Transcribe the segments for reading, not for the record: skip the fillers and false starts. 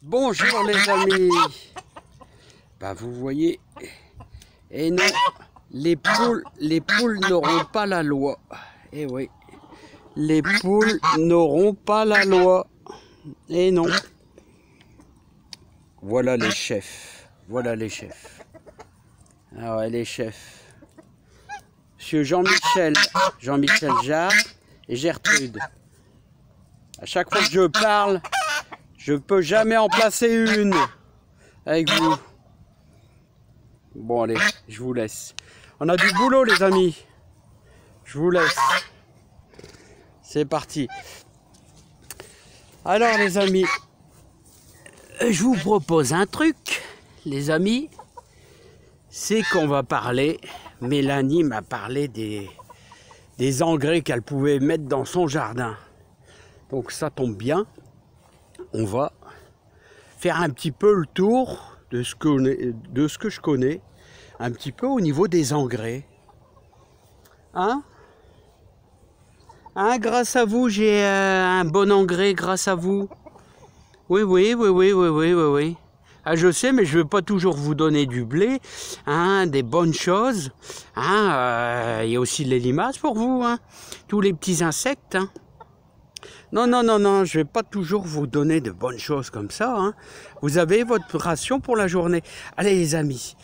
Bonjour les amis. Bah vous voyez, et non, les poules n'auront pas la loi. Eh oui, les poules n'auront pas la loi. Et non. Voilà les chefs. Voilà les chefs. Ah ouais, les chefs. Monsieur Jean-Michel Jarre et Gertrude. À chaque fois que je parle, je peux jamais en placer une avec vous. Bon allez, je vous laisse. On a du boulot les amis. Je vous laisse. C'est parti. Alors les amis, je vous propose un truc, les amis. C'est qu'on va parler, Mélanie m'a parlé des engrais qu'elle pouvait mettre dans son jardin. Donc ça tombe bien. On va faire un petit peu le tour de ce que je connais, un petit peu au niveau des engrais. Hein? Hein, grâce à vous, j'ai un bon engrais grâce à vous. Oui. Ah, je sais, mais je ne veux pas toujours vous donner du blé, hein, des bonnes choses. Hein, y a aussi les limaces pour vous, hein, tous les petits insectes. Hein. Non, je ne vais pas toujours vous donner de bonnes choses comme ça. Hein. Vous avez votre ration pour la journée. Allez les amis,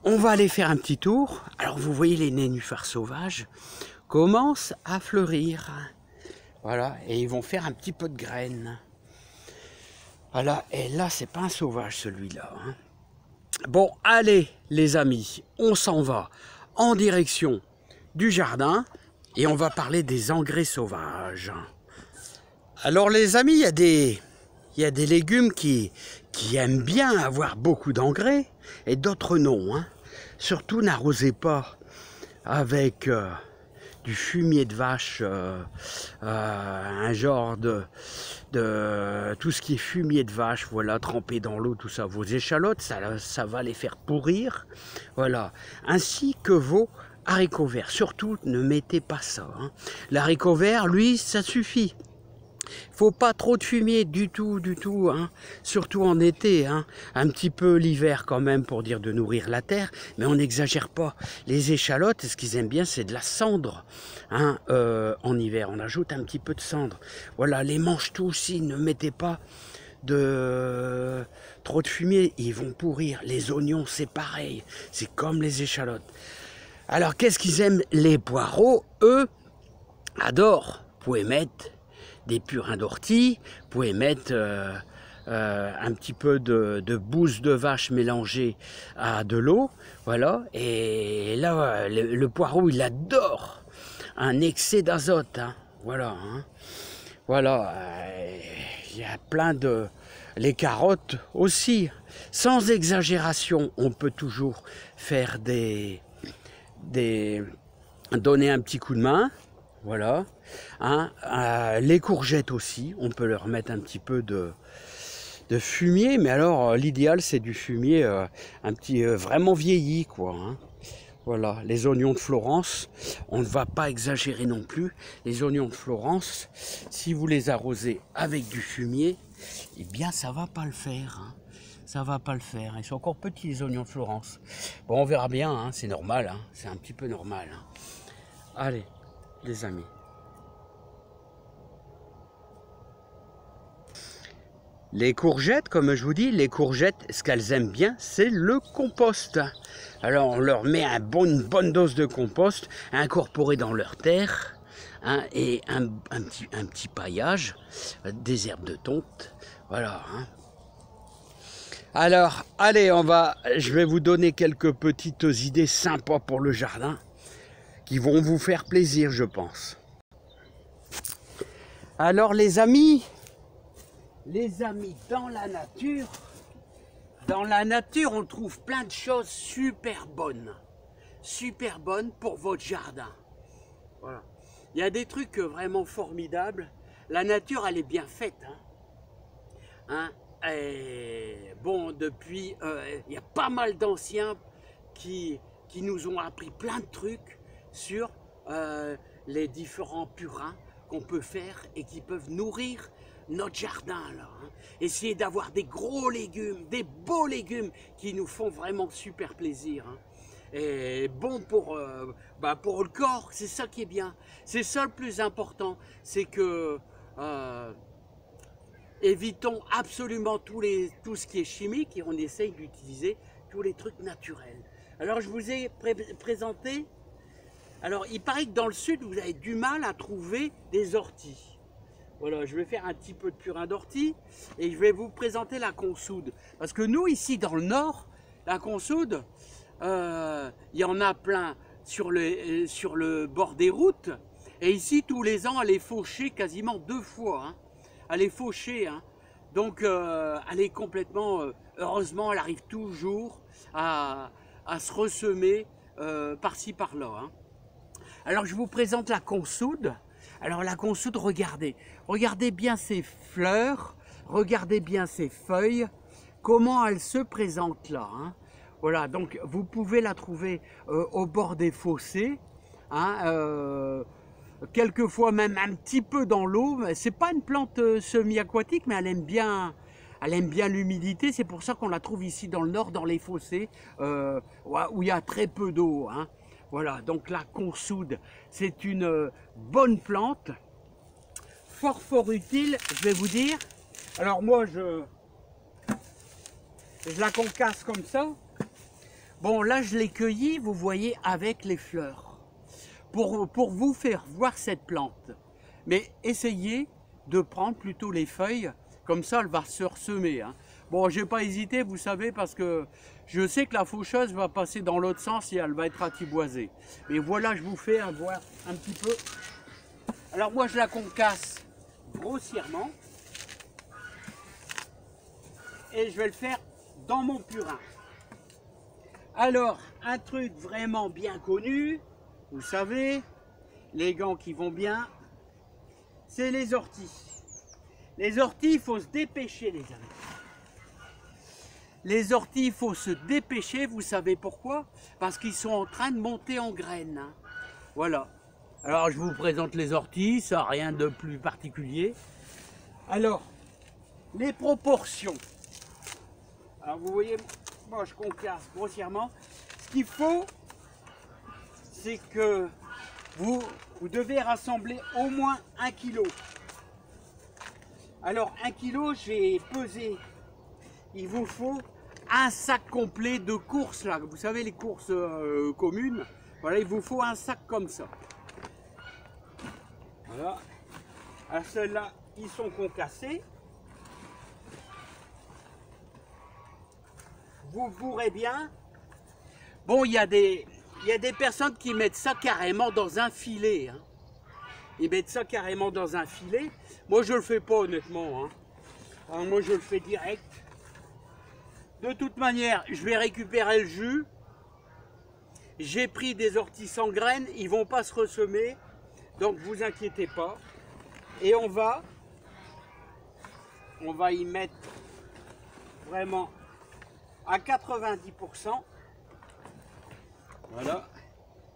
on va aller faire un petit tour. Alors vous voyez les nénuphars sauvages commencent à fleurir. Voilà, et ils vont faire un petit peu de graines. Voilà, et là c'est pas un sauvage celui-là. Hein. Bon, allez les amis, on s'en va en direction du jardin et on va parler des engrais sauvages. Alors les amis, il y a des légumes qui aiment bien avoir beaucoup d'engrais et d'autres non. Hein. Surtout n'arrosez pas avec du fumier de vache, un genre de tout ce qui est fumier de vache, voilà, trempé dans l'eau, tout ça. Vos échalotes, ça va les faire pourrir, voilà, ainsi que vos haricots verts. Surtout, ne mettez pas ça. Hein. L'haricot vert, lui, ça suffit. Faut pas trop de fumier du tout, hein. Surtout en été, hein. Un petit peu l'hiver quand même pour dire de nourrir la terre, mais on n'exagère pas. Les échalotes, ce qu'ils aiment bien, c'est de la cendre, hein, en hiver. On ajoute un petit peu de cendre. Voilà, les mange-tout aussi, ne mettez pas de trop de fumier, ils vont pourrir. Les oignons, c'est pareil, c'est comme les échalotes. Alors, qu'est-ce qu'ils aiment? Les poireaux, eux, adorent. Vous pouvez mettre des purins d'ortie, vous pouvez mettre un petit peu de bouse de vache mélangée à de l'eau, voilà, et là, le poireau, il adore un excès d'azote, hein. Voilà, hein. Voilà, il y a plein de... Les carottes aussi, sans exagération, on peut toujours faire donner un petit coup de main. Voilà, hein, les courgettes aussi, on peut leur mettre un petit peu de fumier, mais alors l'idéal c'est du fumier un petit vraiment vieilli quoi. Hein. Voilà, les oignons de Florence, on ne va pas exagérer non plus. Les oignons de Florence, si vous les arrosez avec du fumier, eh bien ça va pas le faire. Hein. Ça va pas le faire. Ils sont encore petits les oignons de Florence. Bon, on verra bien, hein, c'est normal, hein, c'est un petit peu normal. Hein. Allez. Les amis. Les courgettes, comme je vous dis, les courgettes, ce qu'elles aiment bien, c'est le compost. Alors on leur met une bonne dose de compost incorporé dans leur terre, hein, et un petit paillage, des herbes de tonte, voilà. Hein. Alors, allez, je vais vous donner quelques petites idées sympas pour le jardin, qui vont vous faire plaisir, je pense. Alors les amis, dans la nature, on trouve plein de choses super bonnes pour votre jardin. Voilà. Il y a des trucs vraiment formidables. La nature, elle est bien faite. Hein. Et bon, depuis, il y a pas mal d'anciens qui nous ont appris plein de trucs sur les différents purins qu'on peut faire et qui peuvent nourrir notre jardin là. Hein. Essayer d'avoir des gros légumes, des beaux légumes qui nous font vraiment super plaisir. Hein. Et bon pour le corps, c'est ça qui est bien. C'est ça le plus important, c'est que évitons absolument tout ce qui est chimique et on essaye d'utiliser tous les trucs naturels. Alors je vous ai présenté, alors il paraît que dans le sud vous avez du mal à trouver des orties. Voilà, je vais faire un petit peu de purin d'ortie et je vais vous présenter la consoude. Parce que nous ici dans le nord, la consoude, il y en a plein sur le bord des routes. Et ici tous les ans elle est fauchée quasiment 2 fois. Hein. Elle est fauchée. Hein. Donc elle est complètement, heureusement elle arrive toujours à se ressemer par-ci par-là. Hein. Alors je vous présente la consoude. Alors la consoude, regardez bien ses fleurs, regardez bien ses feuilles, comment elle se présente là. Hein. Voilà, donc vous pouvez la trouver au bord des fossés, hein, quelquefois même un petit peu dans l'eau. C'est pas une plante semi-aquatique, mais elle aime bien l'humidité. C'est pour ça qu'on la trouve ici dans le nord, dans les fossés, où il y a très peu d'eau. Hein. Voilà, donc la consoude, c'est une bonne plante, fort utile, je vais vous dire. Alors moi, je la concasse comme ça. Bon, là, je l'ai cueillie, vous voyez, avec les fleurs, pour vous faire voir cette plante. Mais essayez de prendre plutôt les feuilles, comme ça, elle va se ressemer. Hein. Bon, j'ai pas hésité, vous savez, parce que je sais que la faucheuse va passer dans l'autre sens et elle va être ratiboisée. Mais voilà, je vous fais voir un petit peu. Alors moi, je la concasse grossièrement. Et je vais le faire dans mon purin. Alors, un truc vraiment bien connu, vous savez, les gants qui vont bien, c'est les orties. Les orties, il faut se dépêcher, les amis. Les orties, il faut se dépêcher, vous savez pourquoi? Parce qu'ils sont en train de monter en graines. Hein. Voilà. Alors, je vous présente les orties, ça n'a rien de plus particulier. Alors, les proportions. Alors, vous voyez, moi, je concasse grossièrement. Ce qu'il faut, c'est que vous devez rassembler au moins 1 kg. Alors 1 kg, j'ai pesé, il vous faut un sac complet de courses là, vous savez les courses communes, voilà, il vous faut un sac comme ça. Voilà, alors ceux-là, ils sont concassés. Vous bourrez bien. Bon, il y a des personnes qui mettent ça carrément dans un filet. Hein. Ils mettent ça carrément dans un filet. Moi, je le fais pas honnêtement. Hein. Alors, moi, je le fais direct. De toute manière, je vais récupérer le jus. J'ai pris des orties sans graines. Ils vont pas se ressemer. Donc, vous inquiétez pas. Et on va y mettre vraiment à 90%. Voilà.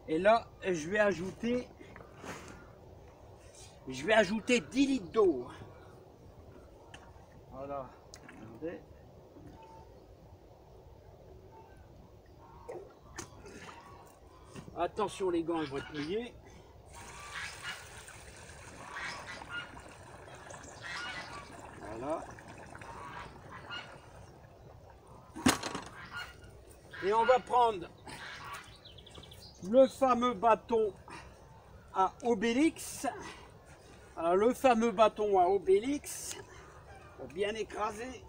Et là, je vais ajouter 10 litres d'eau. Voilà. Regardez. Attention, les gants vont être mouillés. Voilà. Et on va prendre le fameux bâton à Obélix. Alors, le fameux bâton à Obélix, pour bien écraser.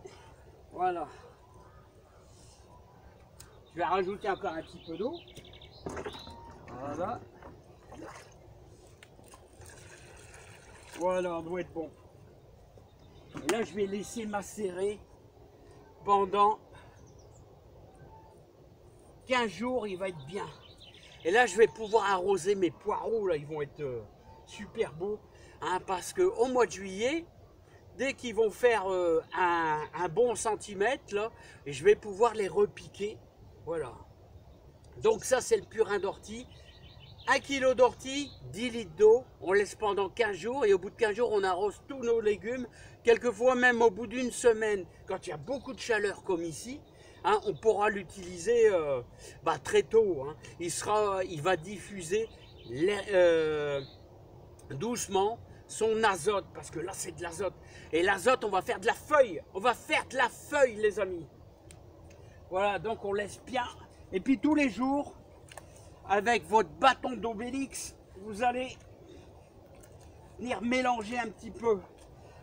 Voilà. Je vais rajouter encore un petit peu d'eau. Voilà. Voilà, on doit être bon. Et là, je vais laisser macérer pendant 15 jours, il va être bien. Et là, je vais pouvoir arroser mes poireaux, là, ils vont être super beaux. Hein, parce qu'au mois de juillet, dès qu'ils vont faire un bon centimètre, là, je vais pouvoir les repiquer. Voilà. Donc ça, c'est le purin d'ortie. 1 kg d'ortie, 10 litres d'eau, on laisse pendant 15 jours et au bout de 15 jours, on arrose tous nos légumes. Quelquefois même au bout d'une semaine, quand il y a beaucoup de chaleur comme ici, hein, on pourra l'utiliser très tôt. Hein. Il va diffuser doucement son azote, parce que là c'est de l'azote. Et l'azote, on va faire de la feuille. On va faire de la feuille, les amis. Voilà, donc on laisse bien. Et puis tous les jours, avec votre bâton d'Obélix, vous allez venir mélanger un petit peu.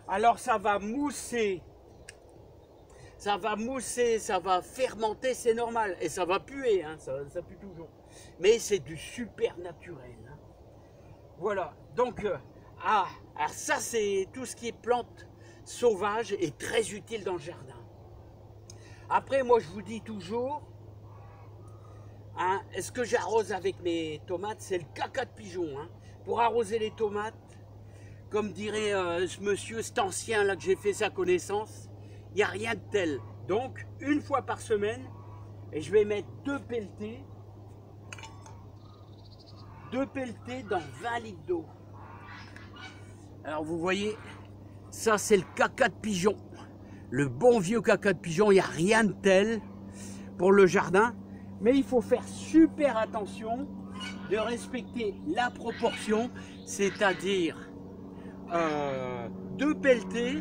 Alors ça va mousser. Ça va mousser, ça va fermenter, c'est normal. Et ça va puer, hein, ça pue toujours. Mais c'est du super naturel. Hein. Voilà, donc, alors ça c'est tout ce qui est plantes sauvages et très utile dans le jardin. Après, moi je vous dis toujours, hein, est-ce que j'arrose avec mes tomates? C'est le caca de pigeon. Hein. Pour arroser les tomates, comme dirait ce monsieur, cet ancien là que j'ai fait sa connaissance, il n'y a rien de tel. Donc, une fois par semaine, et je vais mettre 2 pelletés dans 20 litres d'eau. Alors, vous voyez, ça c'est le caca de pigeon. Le bon vieux caca de pigeon, il n'y a rien de tel pour le jardin. Mais il faut faire super attention de respecter la proportion, c'est-à-dire 2 pelletés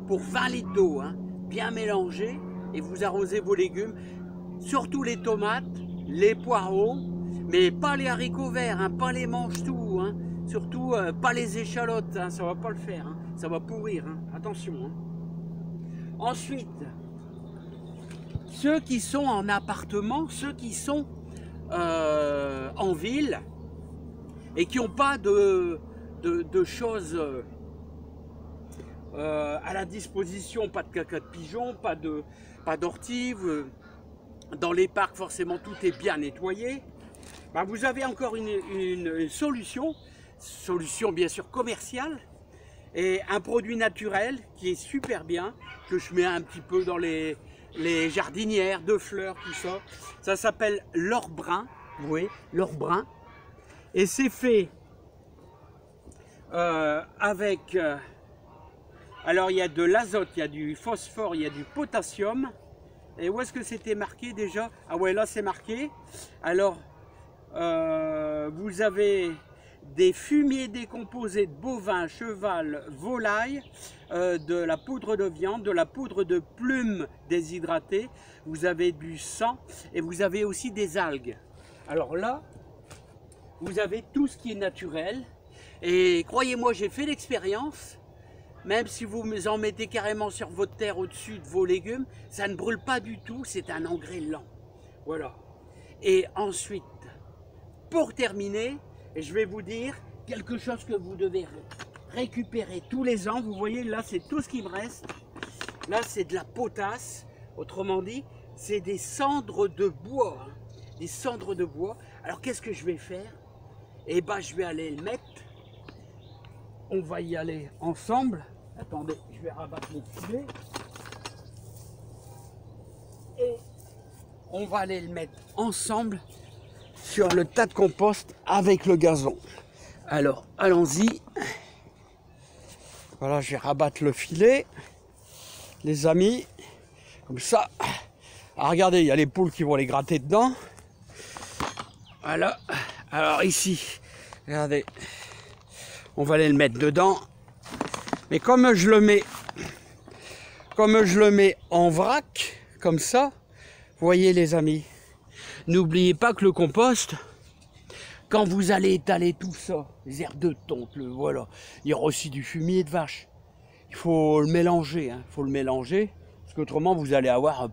pour 20 litres d'eau, hein, bien mélangé, et vous arrosez vos légumes, surtout les tomates, les poireaux, mais pas les haricots verts, hein, pas les mange-tout, hein, surtout pas les échalotes, hein, ça va pas le faire, hein, ça va pourrir, hein, attention. Hein. Ensuite, ceux qui sont en appartement, ceux qui sont en ville et qui n'ont pas de choses à la disposition, pas de caca de pigeon, pas d'orties, dans les parcs forcément tout est bien nettoyé. Ben, vous avez encore une solution bien sûr commerciale, et un produit naturel qui est super bien, que je mets un petit peu dans les jardinières de fleurs, tout ça. Ça s'appelle l'or brun, vous voyez, l'or brun. Et c'est fait avec... alors il y a de l'azote, il y a du phosphore, il y a du potassium. Et où est-ce que c'était marqué déjà? Ah ouais, là c'est marqué. Alors, vous avez des fumiers décomposés de bovins, cheval, volaille, de la poudre de viande, de la poudre de plumes déshydratée, vous avez du sang et vous avez aussi des algues. Alors là, vous avez tout ce qui est naturel. Et croyez-moi, j'ai fait l'expérience, même si vous en mettez carrément sur votre terre au-dessus de vos légumes, ça ne brûle pas du tout, c'est un engrais lent. Voilà. Et ensuite, pour terminer, je vais vous dire quelque chose que vous devez récupérer tous les ans. Vous voyez, là, c'est tout ce qui me reste. Là, c'est de la potasse. Autrement dit, c'est des cendres de bois. Hein. Des cendres de bois. Alors, qu'est-ce que je vais faire? Eh bien, je vais aller le mettre. On va y aller ensemble. Attendez, je vais rabattre les filets. Et on va aller le mettre ensemble sur le tas de compost avec le gazon. Alors, allons-y. Voilà, je vais rabattre le filet, les amis, comme ça. Ah, regardez, il y a les poules qui vont les gratter dedans. Voilà. Alors ici, regardez, on va aller le mettre dedans. Mais comme je le mets en vrac, comme ça, vous voyez les amis, n'oubliez pas que le compost, quand vous allez étaler tout ça, les herbes de tonte, voilà, il y aura aussi du fumier de vache. Il faut le mélanger, hein, il faut le mélanger, parce qu'autrement vous allez avoir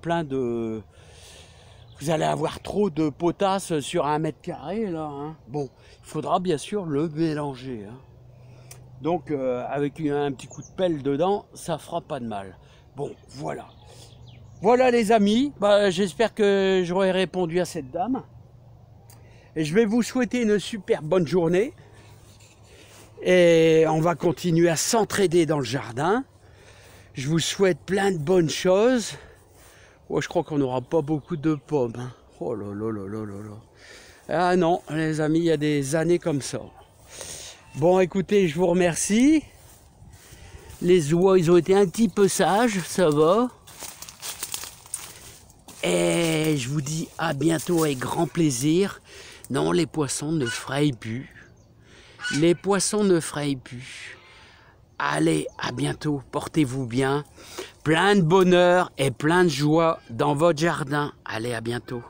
vous allez avoir trop de potasse sur 1 mètre carré là. Hein. Bon, il faudra bien sûr le mélanger. Hein. Donc avec un petit coup de pelle dedans, ça fera pas de mal. Bon, voilà. Voilà les amis, j'espère que j'aurai répondu à cette dame. Et je vais vous souhaiter une super bonne journée. Et on va continuer à s'entraider dans le jardin. Je vous souhaite plein de bonnes choses. Oh, je crois qu'on n'aura pas beaucoup de pommes. Hein. Oh là là là là là là. Ah non, les amis, il y a des années comme ça. Bon, écoutez, je vous remercie. Les oies, ils ont été un petit peu sages, ça va. Et je vous dis à bientôt avec grand plaisir. Non, les poissons ne frayent plus. Les poissons ne frayent plus. Allez, à bientôt, portez-vous bien. Plein de bonheur et plein de joie dans votre jardin. Allez, à bientôt.